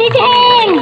big hand.